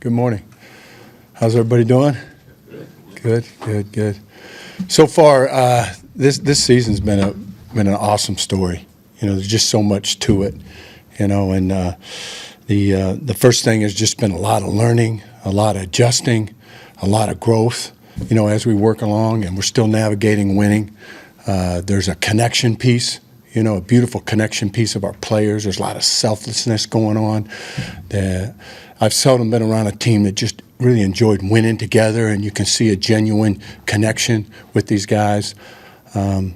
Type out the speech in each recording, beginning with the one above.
Good morning. How's everybody doing? Good. So far, this season's been an awesome story. There's just so much to it. And the first thing has just been a lot of learning, a lot of adjusting, a lot of growth. As we work along, and we're still navigating winning. There's a connection piece. A beautiful connection piece of our players. There's a lot of selflessness going on. I've seldom been around a team that just really enjoyed winning together, and you can see a genuine connection with these guys. And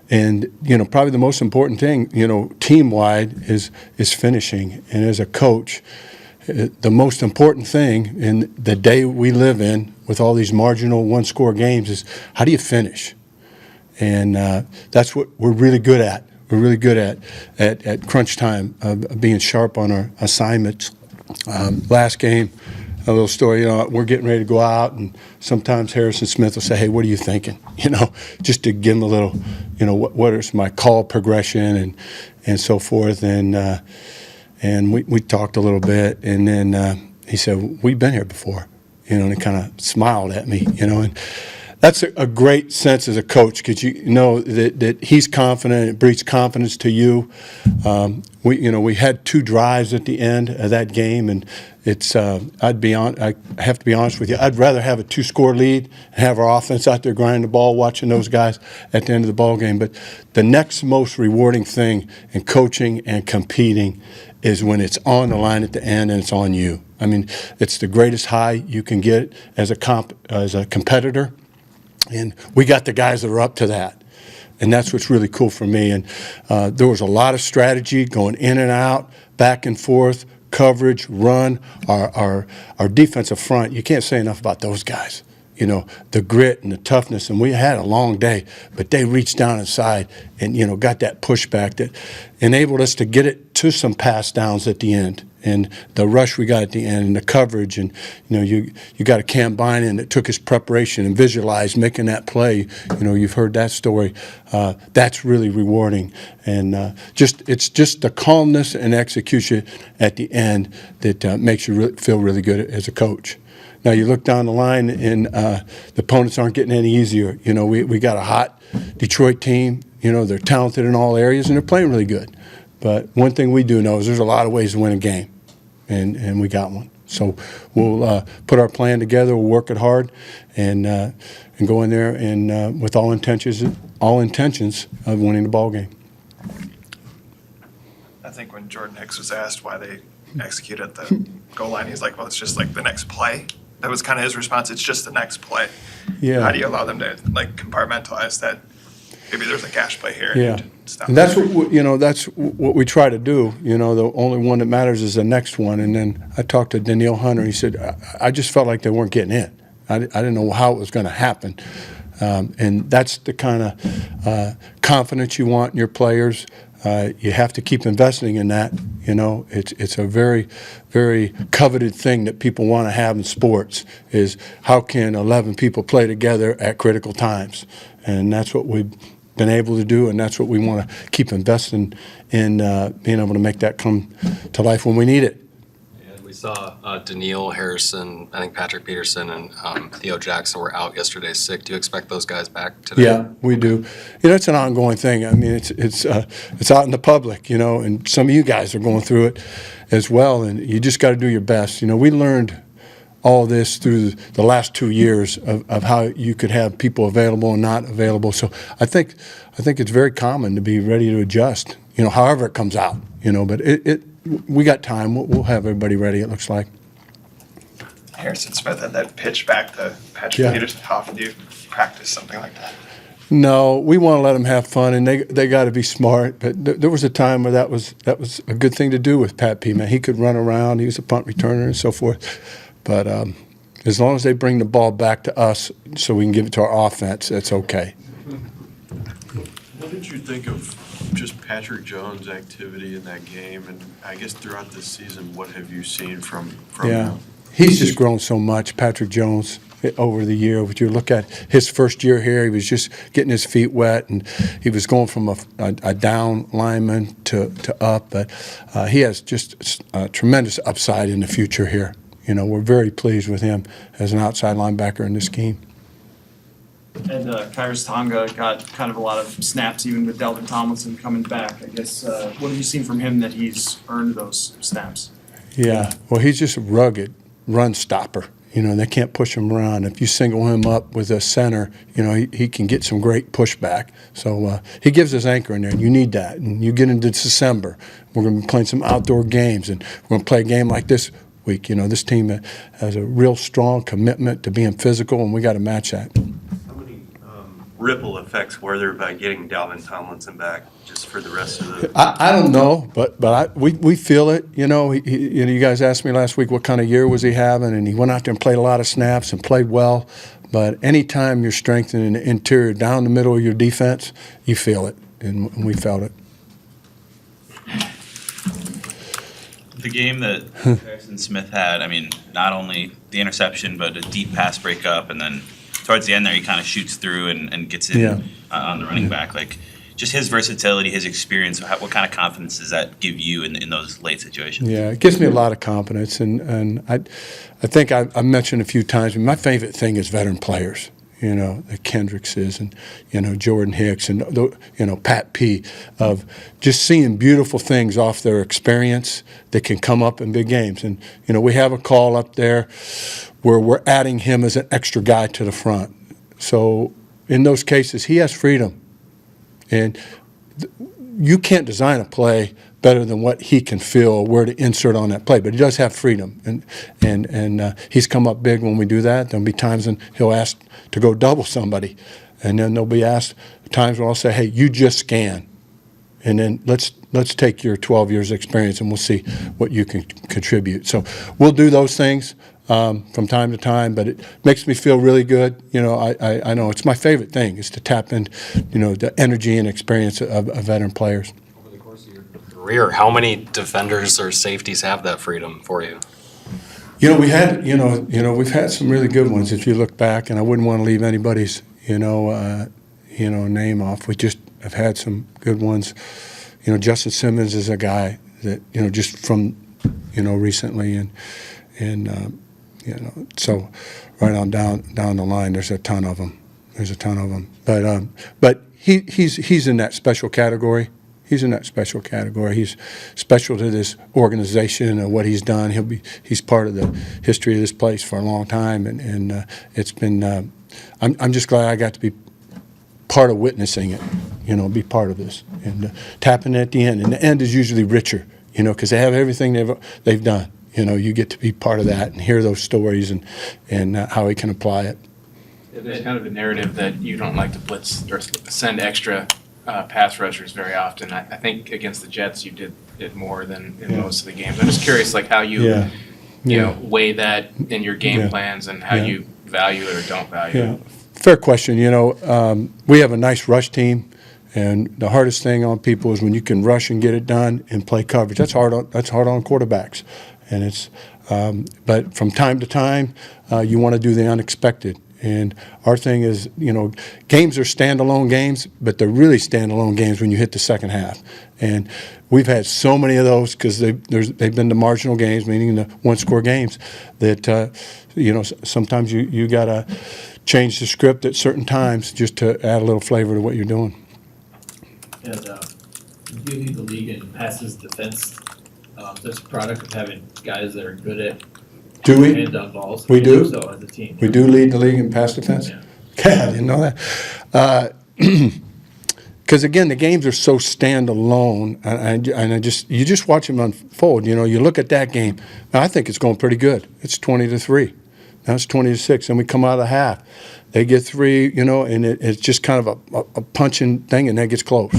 probably the most important thing, team-wide is finishing. And as a coach, the most important thing in the day we live in with all these marginal one-score games is how do you finish? And that's what we're really good at. We're really good at crunch time, being sharp on our assignments. Last game, a little story, we're getting ready to go out, and sometimes Harrison Smith will say, hey, what are you thinking? Just to give him a little, what is my call progression and so forth. And we talked a little bit, and then he said, we've been here before, and he kind of smiled at me, and that's a great sense as a coach, because you know that he's confident. It breeds confidence to you. We had 2 drives at the end of that game, and it's I have to be honest with you. I'd rather have a 2-score lead and have our offense out there grinding the ball, watching those guys at the end of the ball game. But the next most rewarding thing in coaching and competing is when it's on the line at the end and it's on you. I mean, it's the greatest high you can get as a competitor. And we got the guys that are up to that. And that's what's really cool for me. And there was a lot of strategy going in and out, back and forth, coverage, run. Our defensive front, you can't say enough about those guys. The grit and the toughness. And we had a long day, but they reached down inside and, got that pushback that enabled us to get it to some pass downs at the end. And the rush we got at the end and the coverage, and you got a Cam Bynum that took his preparation and visualized making that play. You've heard that story. That's really rewarding, and it's just the calmness and execution at the end that makes you feel really good as a coach. Now you look down the line, and the opponents aren't getting any easier. We got a hot Detroit team. They're talented in all areas, and they're playing really good. But one thing we do know is there's a lot of ways to win a game. And we got one. So we'll put our plan together. We'll work it hard, and go in there and with all intentions of winning the ball game. I think when Jordan Hicks was asked why they executed the goal line, he's like, "Well, it's just like the next play." That was kind of his response. It's just the next play. Yeah. How do you allow them to compartmentalize that? Maybe there's a gash play here. Yeah. And that's what we try to do. The only one that matters is the next one. And then I talked to Danielle Hunter. He said, I just felt like they weren't getting it. I didn't know how it was going to happen. And that's the kind of confidence you want in your players. You have to keep investing in that. It's a very, very coveted thing that people want to have in sports is how can 11 people play together at critical times. And that's what we've been able to do, and that's what we want to keep investing in, being able to make that come to life when we need it. And we saw Daniil Harrison, I think Patrick Peterson, and Theo Jackson were out yesterday sick. Do you expect those guys back today? Yeah, we do. It's an ongoing thing. I mean, it's out in the public, and some of you guys are going through it as well, and you just got to do your best. We learned all this through the last 2 years of how you could have people available and not available. So I think it's very common to be ready to adjust, however it comes out, but we got time. We'll have everybody ready, it looks like. Harrison Smith had that pitch back to Patrick Peterson. How often do you practice something like that? No, we want to let them have fun, and they got to be smart. But there was a time where that was a good thing to do with Pat P. Man, he could run around. He was a punt returner and so forth. But as long as they bring the ball back to us so we can give it to our offense, that's okay. What did you think of just Patrick Jones' activity in that game? And I guess throughout this season, what have you seen from him? He's just grown so much, Patrick Jones, over the year. If you look at his first year here, he was just getting his feet wet, and he was going from a down lineman to up. But he has just a tremendous upside in the future here. You know, we're very pleased with him as an outside linebacker in this scheme. And Kairos Tonga got kind of a lot of snaps even with Delvin Tomlinson coming back. I guess, what have you seen from him that he's earned those snaps? Yeah, well, he's just a rugged run stopper. You know, they can't push him around. If you single him up with a center, you know, he can get some great pushback. So he gives us anchor in there, and you need that. And you get into December, we're going to be playing some outdoor games, and we're going to play a game like this week. You know, this team has a real strong commitment to being physical, and we got to match that. How many ripple effects were there by getting Dalvin Tomlinson back just for the rest of the? I don't know, but we feel it. You know, you know, you guys asked me last week what kind of year was he having, and he went out there and played a lot of snaps and played well. But anytime you're strengthening the interior down the middle of your defense, you feel it, and we felt it. The game that Harrison Smith had, I mean, not only the interception, but a deep pass breakup, and then towards the end there, he kind of shoots through and gets in on the running back. Like, just his versatility, his experience, what kind of confidence does that give you in those late situations? Yeah, it gives me a lot of confidence, and I think I mentioned a few times, my favorite thing is veteran players. You know, the Kendrickses and, you know, Jordan Hicks and, you know, Pat P, of just seeing beautiful things off their experience that can come up in big games. And, you know, we have a call up there where we're adding him as an extra guy to the front. So in those cases, he has freedom. And you can't design a play better than what he can feel where to insert on that play, but he does have freedom, and he's come up big when we do that. There'll be times when he'll ask to go double somebody, and then there'll be times when I'll say, "Hey, you just scan, and then let's take your 12 years experience, and we'll see what you can contribute." So we'll do those things from time to time, but it makes me feel really good. You know, I know it's my favorite thing is to tap into, you know, the energy and experience of veteran players. Career, how many defenders or safeties have that freedom for you? You know, we've had some really good ones. If you look back, and I wouldn't want to leave anybody's, name off. We just have had some good ones. You know, Justin Simmons is a guy that, you know, just from, you know, recently, and so right on down the line, there's a ton of them. But he's in that special category. He's in that special category. He's special to this organization and what he's done. He's part of the history of this place for a long time, and it's been. I'm just glad I got to be part of witnessing it. You know, be part of this and tapping at the end. And the end is usually richer. You know, because they have everything they've done. You know, you get to be part of that and hear those stories and how he can apply it. There's kind of a narrative that you don't like to blitz or send extra pass rushers very often. I think against the Jets you did it more than in most of the games. I'm just curious, like how you weigh that in your game plans and how you value it or don't value it. Fair question. You know, we have a nice rush team, and the hardest thing on people is when you can rush and get it done and play coverage. That's hard on quarterbacks, and it's. But from time to time, you want to do the unexpected. And our thing is, you know, games are standalone games, but they're really standalone games when you hit the second half. And we've had so many of those because they've been the marginal games, meaning the one-score games, that, you know, sometimes you got to change the script at certain times just to add a little flavor to what you're doing. And you lead the league in passes defense. That's a product of having guys that are good at Do we? hand down balls. We do? So as a team. We do lead the league in pass defense? Yeah. God, I didn't know that. Because, again, the games are so standalone, and you just watch them unfold. You know, you look at that game. Now, I think it's going pretty good. It's 20-3. Now it's 20-6, and we come out of the half. They get 3, you know, and it's just kind of a punching thing, and that gets close.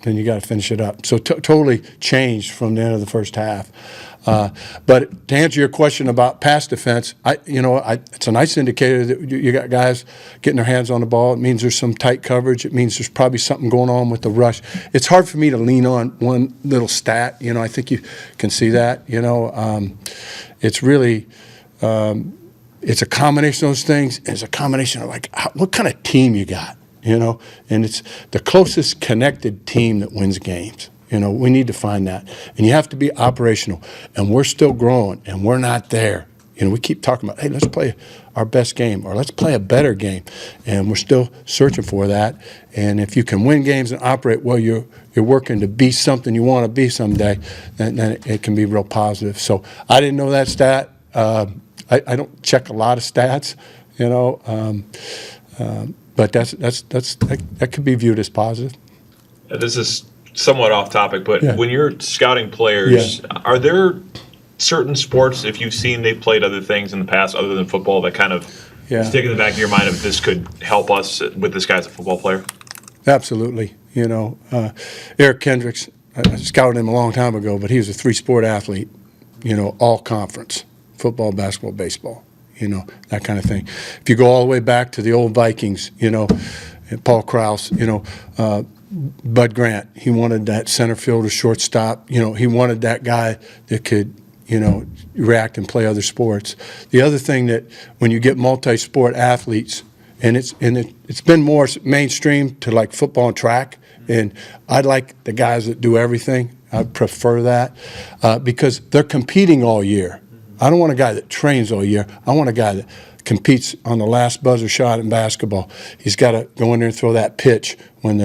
Then you got to finish it up. So totally changed from the end of the first half. But to answer your question about pass defense, it's a nice indicator that you got guys getting their hands on the ball. It means there's some tight coverage. It means there's probably something going on with the rush. It's hard for me to lean on one little stat. You know, I think you can see that. You know, it's really it's a combination of those things. It's a combination of what kind of team you got. You know, and it's the closest connected team that wins games. You know, we need to find that. And you have to be operational. And we're still growing, and we're not there. You know, we keep talking about, hey, let's play our best game, or let's play a better game. And we're still searching for that. And if you can win games and operate well, you're working to be something you want to be someday, then it can be real positive. So I didn't know that stat. I don't check a lot of stats, you know, but that could be viewed as positive. This is somewhat off topic, but Yeah. when you're scouting players, are there certain sports, if you've seen they've played other things in the past other than football, that kind of stick in the back of your mind of this could help us with this guy's a football player? Absolutely. You know, Eric Kendricks, I scouted him a long time ago, but he was a 3-sport athlete, you know, all conference, football, basketball, baseball, you know, that kind of thing. If you go all the way back to the old Vikings, you know, Paul Krause, you know, Bud Grant, he wanted that center fielder, shortstop, you know, he wanted that guy that could, you know, react and play other sports. The other thing that when you get multi-sport athletes, and it's been more mainstream to like football and track, and I like the guys that do everything. I prefer that because they're competing all year. I don't want a guy that trains all year. I want a guy that competes on the last buzzer shot in basketball. He's got to go in there and throw that pitch when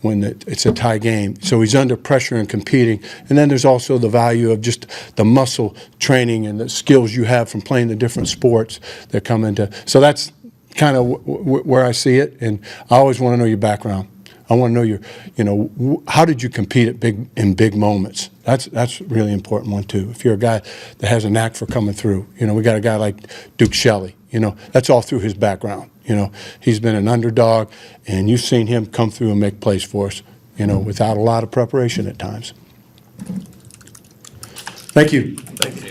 it's a tie game. So he's under pressure and competing. And then there's also the value of just the muscle training and the skills you have from playing the different sports that come into. So that's kind of where I see it. And I always want to know your background. I want to know how did you compete in big moments? That's a really important one too. If you're a guy that has a knack for coming through, you know, we got a guy like Duke Shelley. You know, that's all through his background. You know, he's been an underdog, and you've seen him come through and make plays for us, you know, without a lot of preparation at times. Thank you. Thank you.